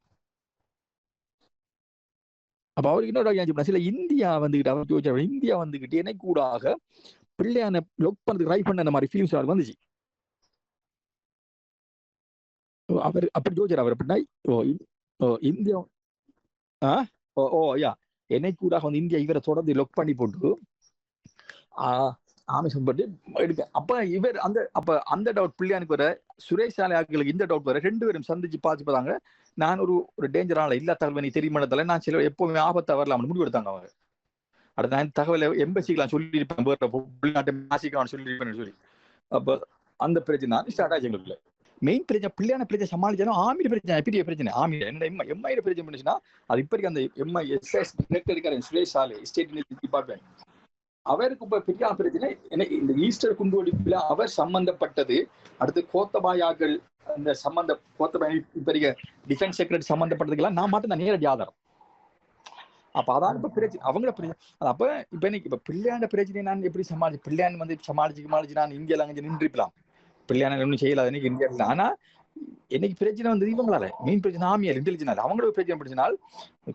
அப்ப அவருக்கு இன்னொரு சில இந்தியா வந்துகிட்டு அவர் யோசிச்சார் இந்தியா வந்துகிட்டு எனக்கு கூடாக பிள்ளையான லொக் பண்ணதுக்கு ட்ரை பண்ண அந்த மாதிரி ஃபீலிங்ஸ் அவர் வந்துச்சு. அவர் அப்படி யோசிச்சார் அவர் அப்படின்னா இந்தியா என்னை கூட வந்து இந்தியா இவரை தொடர்ந்து லொக் பண்ணி போட்டு ஆமிஷம் பட்டு எடுக்க. அப்ப இவர் அந்த டவுட் பிள்ளையானுக்கு வர சுரேஷ் சாலையாக்களுக்கு இந்த டவுட் வர 2 பேரும் சந்திச்சு பார்த்து பார்த்தாங்க. நான் ஒரு டேஞ்சரான இல்லா தகவல் நீ தெரியுமானதால நான் சில எப்பவுமே ஆபத்தா வரலாம் முடிவு எடுத்தாங்க அவங்க. அடுத்த நான் தகவலை எம்பசிக்கலாம் சொல்லியிருப்பேன், வெளிநாட்டை மாசிக்கலாம் சொல்லியிருப்பேன்னு சொல்லி. அப்ப அந்த பிரச்சனை ஸ்டார்ட் ஆச்சு எங்களுக்குள்ள. மெயின் பிரச்சனை பிள்ளையான பிரச்சனை சமாளிச்சாலும் ஆமியோட பிரச்சனை பெரிய பிரச்சனை. ஆமியோட என்ன எம்ஐட பிரச்சனை பண்ணுச்சுன்னா அது இப்ப இருக்க அந்த எம்ஐஎஸ்எஸ் டிரெக்டர் இருக்காரு சுரேஷ் சாலை ஸ்டேட் டிபார்ட்மெண்ட், அவருக்கு இப்ப பெரிய பிரச்சனை இந்த ஈஸ்டர் குண்டுவெடிப்புல அவர் சம்பந்தப்பட்டது. அடுத்து கோத்தபாயாக்கள் அந்த கோத்தபாய் பெரிய டிஃபென்ஸ் செக்ரட்டரி சம்பந்தப்பட்டதுக்கெல்லாம் நான் மட்டும் தான் நேரடி ஆதாரம். அப்ப அதான் இப்ப பிரச்சனை அவங்கள பிரச்சனை. அப்ப இப்ப இன்னைக்கு இப்ப பிள்ளையான பிரச்சனை நான் எப்படி பிள்ளையான் வந்து சமாளிச்சு நான் இந்தியால அங்கே நின்றுக்கலாம், பிள்ளையான ஒன்றும் செய்யலாது இன்னைக்கு இந்தியாவில். ஆனா இன்னைக்கு பிரச்சனை வந்து இவங்களால மெயின் பிரச்சனை ஆமியால் இன்டெலிஜென்ஸ் அவங்களோட பிரச்சனை பிரச்சனால்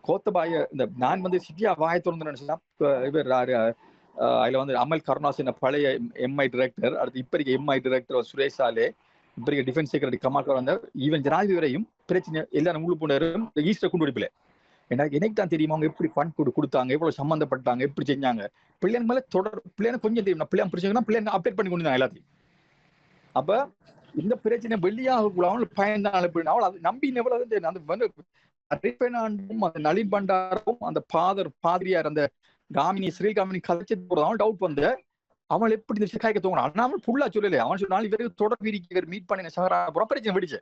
கோத்தபாய இந்த நான் வந்து சிட்டியா வாய திறந்து நினைச்சுன்னா இவர் அதுல வந்து அமல் கருணாஸ் என்ன பழைய எம்ஐ டைரக்டர், அடுத்து இப்ப இருக்க எம்ஐ டைரக்டர் சுரேஷ் சாலே, இப்ப இருக்க டிஃபென்ஸ் செக்ரட்டரி கமால் வந்த ஈவன் ஜனாதிபதி வரையும் பிரச்சனை எல்லாரும் முழு போனரும் ஈஸ்டர் குண்டுவெடிப்புல. எனக்கு தான் தெரியுமா அவங்க எப்படி ஃபண்ட் கொடுத்தாங்க, எவ்வளவு சம்பந்தப்பட்டாங்க, எப்படி செஞ்சாங்க. பிள்ளைங்க மேல பிள்ளைங்க கொஞ்சம் தெரியும், பிள்ளைங்க பிரச்சனை பிள்ளைங்க அப்டேட் பண்ணி கொண்டு எல்லாத்தையும். அப்ப இந்த பிரச்சனை வெளியாக கூட அவங்களுக்கு பயந்தாள் எப்படின்னா அவள் அது நம்பி எவ்வளவு அந்த அந்த நளின் பண்டாரும் அந்த பாதிரியார் அந்த காமினி ஸ்ரீகாமினி கதைச்சு போறதாவும் டவுட் வந்து அவன் எப்படி இந்த விஷயம் காய்க்க தோணும் ஆனா அவன் ஃபுல்லா சொல்லல. அவன் சொன்னால் இவருக்கு தொடர்பு இவர் மீட் பண்ணி சகரா அப்புறம் பிரச்சனை வெடிச்சு.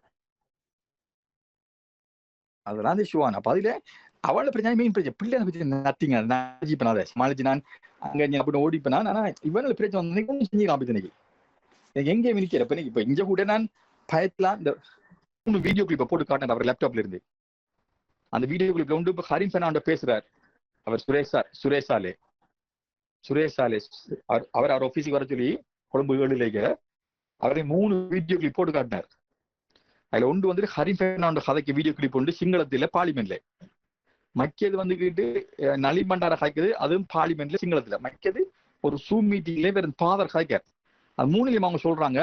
அதெல்லாம் ஷுவான். அப்ப அதுல அவளை பிரச்சனை மெயின் பிரச்சனை பிள்ளை பிரச்சனை நத்திங்க நான் பண்ணாத சமாளிச்சு நான் அங்க அப்படி ஓடிப்பேன். ஆனா இவனோட பிரச்சனை வந்து செஞ்சுக்கலாம் பிரச்சனைக்கு எனக்கு எங்கே மினிக்கிற இப்ப இங்க கூட நான் பயத்தலாம் இந்த வீடியோ கிளிப்பை போட்டு காட்டினேன் அவர் லேப்டாப்ல இருந்து. அந்த வீடியோ கிளிப்ல வந்து இப்ப ஹரிம் பெர்னாண்டோ பேசுறார். அவர் சுரேஷ் சாலே அவர் ஆபீஸுக்கு வர சொல்லி கொழும்பு 7 அவரை 3 வீடியோ கிளிப் போட்டு காட்டினார். அதுல ஒன்று வந்து ஹரிம் பெர்னாண்டோ கதைக்கு வீடியோ கிளிப் உண்டு சிங்களத்துல பார்லிமெண்ட்ல. மக்கியது வந்துகிட்டு நளின் பண்டார காய்க்குது அதுவும் பார்லிமெண்ட்ல சிங்களத்துல. மக்கியது ஒரு சூம் மீட்டிங்ல வேற ஃபாதர் காய்க்கார். அது 3லயும் அவங்க சொல்றாங்க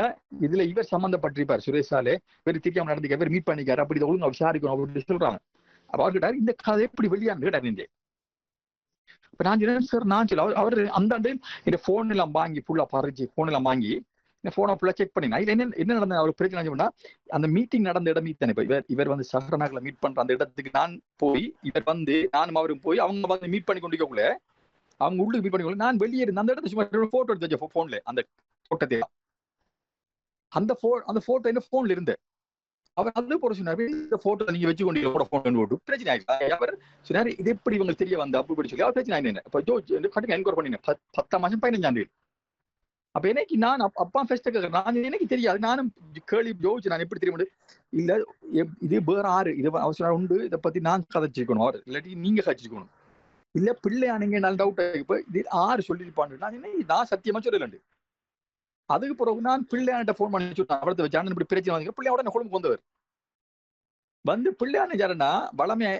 இதுல இவர் சம்பந்தப்பட்டிருப்பார் சுரேஷ் சாலே வேறு தெரியாம நடந்துக்க வேறு மீட் பண்ணிக்காரு அப்படி ஒழுங்கு விசாரிக்கணும் அப்படின்னு சொல்றாங்க. அப்ப அவர் கேட்டாரு இந்த கதை எப்படி வெளியான்னு கேட்டாரு. இப்ப நான் சொன்னேன் சார் நான் சொல்ல அவர் அந்த இந்த போன் எல்லாம் வாங்கி ஃபுல்லா பறிச்சு போன் எல்லாம் வாங்கி இந்த போனை ஃபுல்லா செக் பண்ணினா இதுல என்ன நடந்த அவருக்கு பிரச்சனை சொன்னா அந்த மீட்டிங் நடந்த இடம் தானே. இப்ப இவர் வந்து சஹரநாக்ல மீட் பண்ற அந்த இடத்துக்கு நான் போய் இவர் வந்து நானும் அவரும் போய் அவங்க வந்து மீட் பண்ணி கொண்டிருக்கக்குள்ள அவங்க உள்ளுக்கு மீட் பண்ணிக்கொள்ள நான் வெளியே இருந்த அந்த இடத்துல சும்மா போட்டோ எடுத்து வச்ச போன்ல அந்த தோட்டத்தை அந்த போட்டோ என்ன போன்ல இருந்து அவர் அது போட சொன்னாரு இந்த போட்டோ நீங்க வச்சு கொண்டு போன் போட்டு பிரச்சனை ஆயிடுச்சு. அவர் சொன்னாரு இது எப்படி இவங்க தெரிய வந்து அப்படி சொல்லி அவர் பிரச்சனை ஆயிடுங்க. இப்ப கட்டுங்க என்கொயர் பண்ணினேன் 10 மாசம் 15ஆம் தேதி. அப்ப எனக்கு நான் அப்பா ஃபெஸ்ட் நான் எனக்கு தெரியாது நானும் கேள்வி யோசிச்சு நான் எப்படி தெரிய முடியும் இல்ல இது வேற ஆறு இது அவசரம் உண்டு இதை பத்தி நான் கதைச்சிருக்கணும் அவர் இல்லாட்டி நீங்க கதைச்சிருக்கணும் இல்ல பிள்ளையானுங்க நல்ல டவுட் இப்ப இது ஆறு சொல்லிருப்பான்னு நான் சத்தியமா சொல்லலண்டு. அதுக்கு பிறகு நான் பிள்ளையான்ட்ட போன் பண்ணி சொல்லிட்டேன் அவரத்தை வச்சு இப்படி பிரச்சனை வந்து பிள்ளையோட குடும்பம் வந்தவர் வந்து பிள்ளையான யாருன்னா வளமையா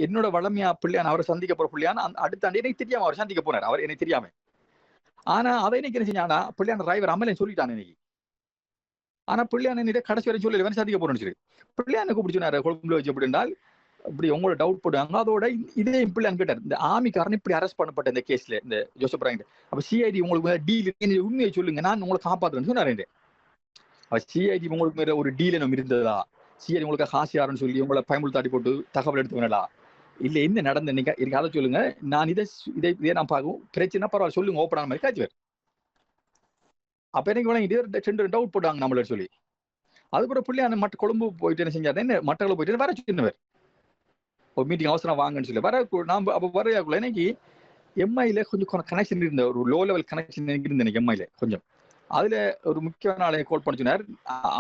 என்னோட வளமையா பிள்ளையான அவரை சந்திக்க போற பிள்ளையான அடுத்த ஆண்டு எனக்கு தெரியாம அவர் சந்திக்க போனார் அவர் எனக்கு தெரியாம. ஆனா அதை இன்னைக்கு என்ன செஞ்சானா பிள்ளையான டிரைவர் அம்மலை சொல்லிட்டான் இன்னைக்கு. ஆனா பிள்ளையான கடைசி வரை சொல்லி சந்திக்க போறேன்னு சொல்லி பிள்ளையான கூப்பிட்டு சொன்னாரு கொழும்புல வச்சு அப்படின்னால் இப்படி உங்களோட டவுட் போடுவாங்க. அதோட இதே பிள்ளைன்னு கேட்டார் இந்த ஆர்மிக்காரன் இப்படி அரெஸ்ட் பண்ணப்பட்ட இந்த கேஸ்ல இந்த ஜோசப் ராய்ட் அப்ப சிஐடி உங்களுக்கு டீல் உண்மையை சொல்லுங்க நான் உங்களை காப்பாத்துறேன்னு சொன்னாரு. சிஐடி உங்களுக்கு மேல ஒரு டீல் நம்ம இருந்ததா சிஐடி உங்களுக்கு காசியாருன்னு சொல்லி உங்களை பயமுறுத்தாடி போட்டு தகவல் எடுத்து வேணா இல்ல என்ன நடந்த எனக்கு அதை சொல்லுங்க நான் இதை நான் பார்க்கும் பிரச்சனை பரவாயில்ல சொல்லுங்க ஓப்பனான மாதிரி காய்ச்சுவார். அப்ப எனக்கு ரெண்டு டவுட் போட்டாங்க நம்மள சொல்லி அதுக்கப்புறம் பிள்ளையான மற்ற கொழும்பு போயிட்டு என்ன செஞ்சாரு என்ன மட்டங்களை போயிட்டு வர சொன்னவர் ஒரு மீட்டிங் அவசரம் வாங்கன்னு சொல்லி வர நாம அப்ப வரையாக்குள்ள எனக்கு எம்ஐல கொஞ்சம் கனெக்ஷன் இருந்த ஒரு லோ லெவல் கனெக்ஷன் இருந்தேன் எனக்கு எம்ஐல கொஞ்சம். அதுல ஒரு முக்கியமான ஆளை கால் பண்ணி சொன்னார்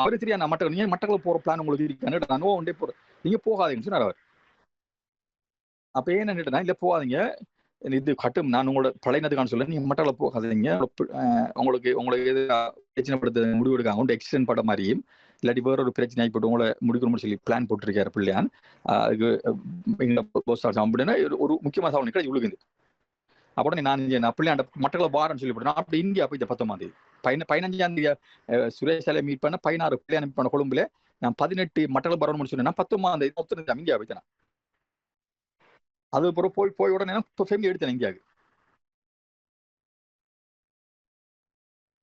அவரு தெரியா நான் நீங்க மட்டக்களை போற பிளான் உங்களுக்கு இருக்கான்னு நான் ஒன்றே போறேன் நீங்க போகாதீங்கன்னு சொன்னார் அவர். அப்ப ஏன்னு இல்ல போகாதீங்க இது கட்டும் நான் உங்களோட பழையனதுக்கான சொல்ல நீங்க மட்டக்களை போகாதீங்க உங்களுக்கு எது பிரச்சனைப்படுத்த முடிவு எடுக்காங்க எக்ஸ்டென்ட் பட மாதிரியும் இல்லாட்டி வேற ஒரு பிரச்சனை ஆகிப்பட்டு உங்களை முடிக்கணும்னு சொல்லி பிளான் போட்டிருக்காரு பிள்ளையான். அதுக்கு அப்படின்னா ஒரு முக்கியமான சாவணி உழுகுது. அப்போ நான் பிள்ளையாண்ட மட்டக்களை வாரன்னு சொல்லி போட்டேன். அப்படி இந்தியா போய் 19ஆம் தேதி 15ஆம் தேதி சுரேஷால மீட் பண்ண 16 பிள்ளையான மீட் பண்ண கொழும்புல நான் 18 மட்டக்களை வரணும்னு சொன்னேன். 19ஆம் தேதி மொத்தம் இந்தியா போய்த்தேன். அது பிறகு போய் உடனே ஃபேமிலி எடுத்தேன் இந்தியாவுக்கு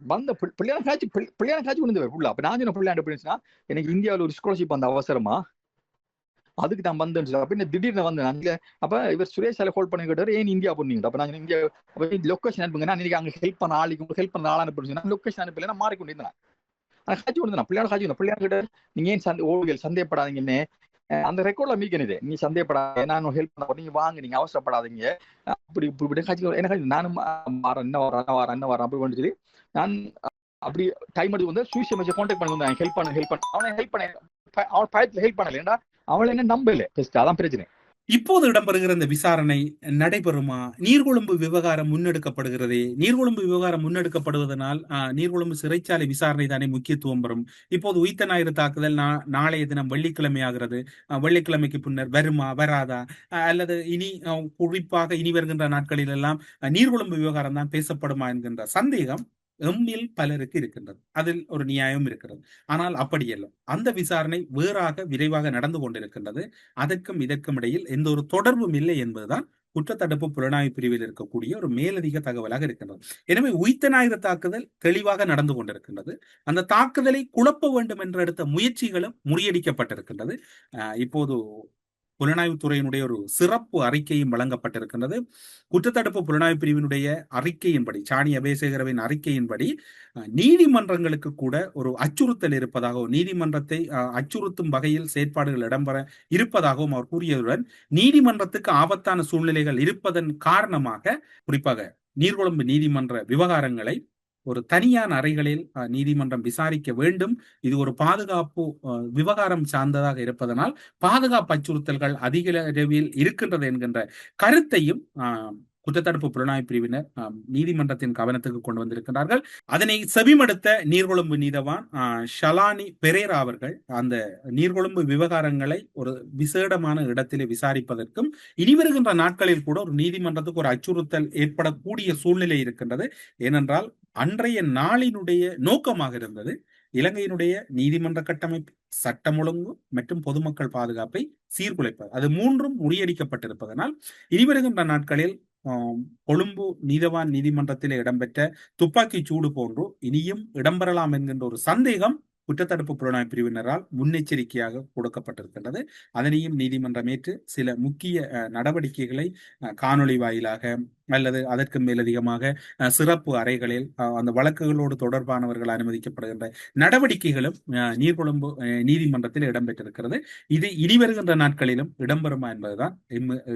வந்த பிள்ளையான காட்சி கொண்டு உள்ள. அப்ப நான் சொன்ன பிள்ளையாண்ட எப்படின்னா எனக்கு இந்தியாவில் ஒரு ஸ்காலர்ஷிப் அந்த அவசரமா அதுக்கு நான் வந்தேன்னு சொல்லி அப்ப திடீர்னு வந்தேன். அப்ப இவர் சுரேஷால கால் பண்ணி கேட்டாரு ஏன் இந்தியா பண்ணீங்க. அப்ப நான் இந்தியா லொக்கேஷன் அனுப்புங்க நான் இன்னைக்கு அங்க ஹெல்ப் பண்ண ஆளுக்கு உங்களுக்கு ஹெல்ப் பண்ண ஆளா அனுப்புறேன் லொக்கேஷன் அனுப்பல நான் மாறிக்கொண்டு இருந்தேன். ஆனா காட்சி கொண்டு பிள்ளையாட காட்சி பிள்ளையாட கிட்ட நீங்க ஏன் ஓடுகள் சந்தேகப்படாதீங்கன்னு அந்த ரெக்கார்ட்ல மீக்கணுது நீ சந்தேகப்படாத நான் ஹெல்ப் பண்ண நீங்க வாங்க நீங்க அவசரப்படாதீங்க அப்படி இப்படி காட்சி என்ன நானும் வரேன் என்ன வரேன் அப்படி சொல்லி நான் அப்படி டைம் எடுத்து வந்து சூசியம் வச்சு கான்டாக்ட் பண்ணி வந்தேன் ஹெல்ப் பண்ண அவனை ஹெல்ப் பண்ண அவன் பயத்துல ஹெல்ப் பண்ணல ஏன்டா அவளை என்ன நம்பல அதான் பிரச்சனை. இப்போது இடம்பெறுகிற இந்த விசாரணை நடைபெறுமா? நீர்கொழும்பு விவகாரம் முன்னெடுக்கப்படுகிறதே. நீர்கொழும்பு விவகாரம் முன்னெடுக்கப்படுவதனால் நீர்கொழும்பு சிறைச்சாலை விசாரணை தானே முக்கியத்துவம் பெறும். இப்போது உயிர்த்த ஞாயிறு தாக்குதல் நாளைய தினம் வெள்ளிக்கிழமை ஆகிறது. வெள்ளிக்கிழமைக்கு பின்னர் வருமா வராதா அல்லது இனி குறிப்பாக இனி வருகின்ற நாட்களில் எல்லாம் நீர்கொழும்பு விவகாரம் தான் பேசப்படுமா என்கின்ற சந்தேகம் எம்மில் பலருக்கு இருக்கின்றது. அதில் ஒரு நியாயம் இருக்கிறது. ஆனால் அப்படியல்ல. அந்த விசாரணை வேறாக விரைவாக நடந்து கொண்டிருக்கின்றது. அதற்கும் இதற்கும் இடையில் எந்த ஒரு தொடர்பும் இல்லை என்பதுதான் குற்றத்தடுப்பு புலனாய்வு பிரிவில் இருக்கக்கூடிய ஒரு மேலதிக தகவலாக இருக்கின்றது. எனவே உயிர்த்த ஞாயிறு தாக்குதல் தெளிவாக நடந்து கொண்டிருக்கின்றது. அந்த தாக்குதலை குழப்ப வேண்டும் என்று எடுத்த முயற்சிகளும் முறியடிக்கப்பட்டிருக்கின்றது. இப்போது புலனாய்வுத்துறையினுடைய ஒரு சிறப்பு அறிக்கையும் வழங்கப்பட்டிருக்கின்றது. குற்றத்தடுப்பு புலனாய்வு பிரிவினுடைய அறிக்கையின்படி, சாணி அபேசேகரவின் அறிக்கையின்படி நீதிமன்றங்களுக்கு கூட ஒரு அச்சுறுத்தல் இருப்பதாகவும், நீதிமன்றத்தை அச்சுறுத்தும் வகையில் செயற்பாடுகள் இடம்பெற இருப்பதாகவும் அவர் கூறியதுடன், நீதிமன்றத்துக்கு ஆபத்தான சூழ்நிலைகள் இருப்பதன் காரணமாக குறிப்பாக நீர்கொழும்பு நீதிமன்ற விவகாரங்களை ஒரு தனியான அறைகளில் நீதிமன்றம் விசாரிக்க வேண்டும். இது ஒரு பாதுகாப்பு விவகாரம் சார்ந்ததாக இருப்பதனால் பாதுகாப்பு அச்சுறுத்தல்கள் அதிக அளவில் இருக்கின்றது என்கின்ற கருத்தையும் குற்றத்தடுப்பு புலனாய்வு பிரிவினர் நீதிமன்றத்தின் கவனத்துக்கு கொண்டு வந்திருக்கிறார்கள். அதனை செவிமடுத்த நீர்கொழும்பு நீதவான் ஷலானி பெரேரா அவர்கள் அந்த நீர்கொழும்பு விவகாரங்களை ஒரு விசேடமான இடத்திலே விசாரிப்பதற்கும், இனி வருகின்ற நாட்களில் கூட ஒரு நீதிமன்றத்துக்கு ஒரு அச்சுறுத்தல் ஏற்படக்கூடிய சூழ்நிலை இருக்கின்றது. ஏனென்றால் அன்றைய நாளினுடைய நோக்கமாக இருந்தது இலங்கையினுடைய நீதிமன்ற கட்டமைப்பு, சட்டம் ஒழுங்கு மற்றும் பொதுமக்கள் பாதுகாப்பை சீர்குலைப்பது. அது மூன்றும் முறியடிக்கப்பட்டிருப்பதனால் இனி வருகின்ற நாட்களில் கொழும்பு நீதவான் நீதிமன்றத்தில் இடம்பெற்ற துப்பாக்கி சூடு போன்று இனியும் இடம்பெறலாம் என்கின்ற ஒரு சந்தேகம் குற்றத்தடுப்பு புலனாய்வு பிரிவினரால் முன்னெச்சரிக்கையாக கொடுக்கப்பட்டிருக்கின்றது. அதனையும் நீதிமன்றம் ஏற்று சில முக்கிய நடவடிக்கைகளை காணொலி வாயிலாக அல்லது அதற்கு மேலதிகமாக சிறப்பு அறைகளில் அந்த வழக்குகளோடு தொடர்பானவர்கள் அனுமதிக்கப்படுகின்ற நடவடிக்கைகளும் நீர்கொழும்பு நீதிமன்றத்தில் இடம்பெற்றிருக்கிறது. இது இனி வருகின்ற நாட்களிலும் இடம்பெறுமா என்பதுதான்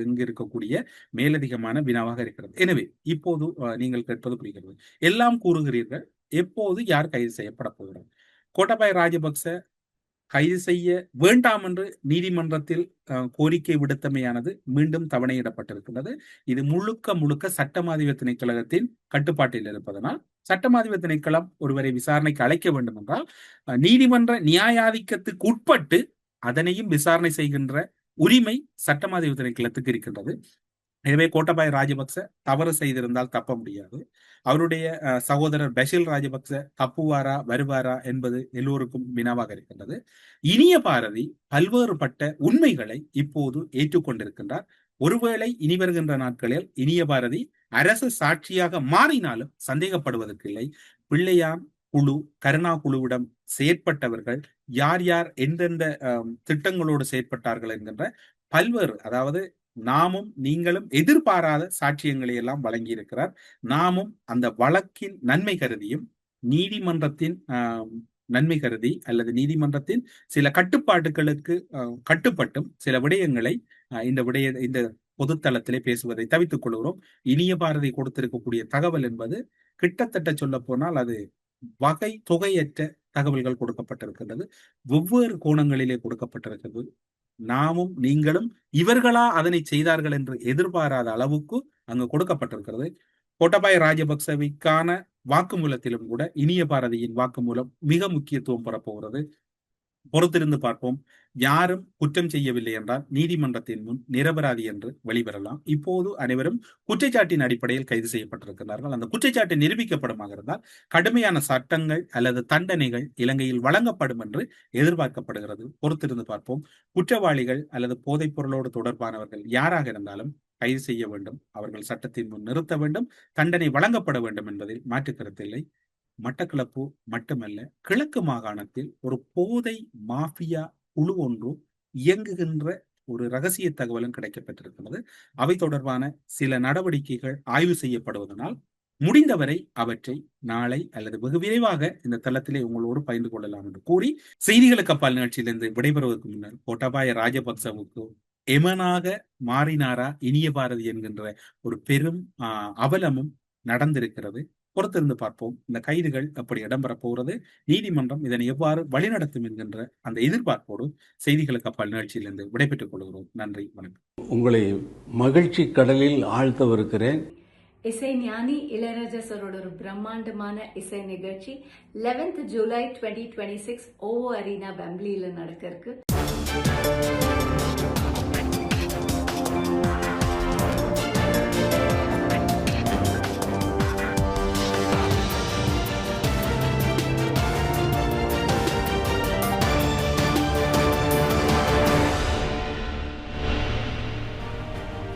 இங்கு இருக்கக்கூடிய மேலதிகமான வினாவாக இருக்கிறது. எனவே இப்போது நீங்கள் கேட்பது புரிகிறது. எல்லாம் கூறுகிறீர்கள், எப்போது யார் கைது செய்யப்பட போகிறார்? கோட்டாபய ராஜபக்ச கைது செய்ய வேண்டாம் என்று நீதிமன்றத்தில் கோரிக்கை விடுத்தமையானது மீண்டும் தவணையிடப்பட்டிருக்கிறது. இது முழுக்க முழுக்க சட்டமாதிப திணைக்களத்தின் கட்டுப்பாட்டில் இருப்பதனால், சட்டமாதிப திணைக்களம் ஒருவரை விசாரணைக்கு அழைக்க வேண்டும் என்றால் நீதிமன்ற நியாயாதிக்கத்துக்கு உட்பட்டு அதனையும் விசாரணை செய்கின்ற உரிமை சட்டமாதிப திணைக்களத்துக்கு இருக்கின்றது. எனவே கோட்டாபய ராஜபக்ச தவறு செய்திருந்தால் தப்ப முடியாது. அவருடைய சகோதரர் பஷில் ராஜபக்ச தப்புவாரா வருவாரா என்பது எல்லோருக்கும் வினாவாக இருக்கின்றது. இனிய பாரதி பல்வேறுபட்ட உண்மைகளை இப்போது ஏற்றுக்கொண்டிருக்கின்றார். ஒருவேளை இனி வருகின்ற நாட்களில் இனிய பாரதி அரசு சாட்சியாக மாறினாலும் சந்தேகப்படுவதற்கு இல்லை. பிள்ளையான் குழு, கருணா குழுவிடம் செயற்பட்டவர்கள் யார் யார் எந்தெந்த திட்டங்களோடு செயற்பட்டார்கள் என்கின்ற பல்வேறு, அதாவது நாமும் நீங்களும் எதிர்பாராத சாட்சியங்களை எல்லாம் வழங்கி இருக்கிறார். நாமும் அந்த வழக்கின் நன்மை கருதியும் நீதிமன்றத்தின் நன்மை கருதி அல்லது நீதிமன்றத்தின் சில கட்டுப்பாடுகளுக்கு கட்டுப்பட்டும் சில விடயங்களை இந்த பொதுத்தளத்திலே பேசுவதை தவித்துக் கொள்கிறோம். இனிய பாரதி கொடுத்திருக்கக்கூடிய தகவல் என்பது கிட்டத்தட்ட சொல்ல போனால் அது வகை தொகையற்ற தகவல்கள் கொடுக்கப்பட்டிருக்கிறது. வெவ்வேறு கோணங்களிலே கொடுக்கப்பட்டிருக்கிறது. நாமும் நீங்களும் இவர்களா அதனை செய்தார்கள் என்று எதிர்பாராத அளவுக்கு அங்கு கொடுக்கப்பட்டிருக்கிறது. கோட்டாபய ராஜபக்சவிற்கான வாக்குமூலத்திலும் கூட இனிய பாரதியின் வாக்குமூலம் மிக முக்கியத்துவம் பெறப்போகிறது. பொறுத்திருந்து பார்ப்போம். யாரும் குற்றம் செய்யவில்லை என்றால் நீதிமன்றத்தின் முன் நிரபராதி என்று வெளிவரலாம். இப்போது அனைவரும் குற்றச்சாட்டின் அடிப்படையில் கைது செய்யப்பட்டிருக்கிறார்கள். அந்த குற்றச்சாட்டு நிரூபிக்கப்படுமாக இருந்தால் கடுமையான சட்டங்கள் அல்லது தண்டனைகள் இலங்கையில் வழங்கப்படும் என்று எதிர்பார்க்கப்படுகிறது. பொறுத்திருந்து பார்ப்போம். குற்றவாளிகள் அல்லது போதைப் பொருளோடு தொடர்பானவர்கள் யாராக இருந்தாலும் கைது செய்ய வேண்டும். அவர்கள் சட்டத்தின் முன் நிறுத்த வேண்டும். தண்டனை வழங்கப்பட வேண்டும் என்பதில் மாற்று கருத்தில்லை. மட்டக்களப்பு மட்டுமல்ல, கிழக்கு மாகாணத்தில் ஒரு போதை மாஃபியா குழு ஒன்று இயங்குகின்ற ஒரு ரகசிய தகவலும் கிடைக்கப்பட்டிருக்கிறது. அவை தொடர்பான சில நடவடிக்கைகள் ஆய்வு செய்யப்படுவதனால் முடிந்தவரை அவற்றை நாளை அல்லது வெகு விரைவாக இந்த தளத்திலே உங்களோடு பகிர்ந்து கொள்ளலாம் என்று கூறி, செய்திகளுக்கு அப்பால் நிகழ்ச்சியிலிருந்து விடைபெறுவதற்கு முன்னர் கோட்டாபய ராஜபக்சவுக்கு எமனாக மாறினாரா இனிய பாரதி என்கின்ற ஒரு பெரும் அவலமும் நடந்திருக்கிறது. பொறுத்திருந்து பார்ப்போம். இந்த கைதுகள் எப்படி இடம்பெறப் போகிறது, நீதிமன்றம் இதனை எவ்வாறு வழிநடத்தும் என்கின்ற அந்த எதிர்பார்ப்போடு செய்திகளுக்கு அப்பால் நிகழ்ச்சியிலிருந்து விடைபெற்றுக் கொள்கிறோம். நன்றி, வணக்கம். உங்களை மகிழ்ச்சி கடலில் ஆழ்த்தவிருக்கிறேன். இசை ஞானி இளையராஜா சரோட ஒரு பிரம்மாண்டமான இசை நிகழ்ச்சி 11th July 2026 ஓவோ அரீனா வெம்ப்லியில நடக்க இருக்கு.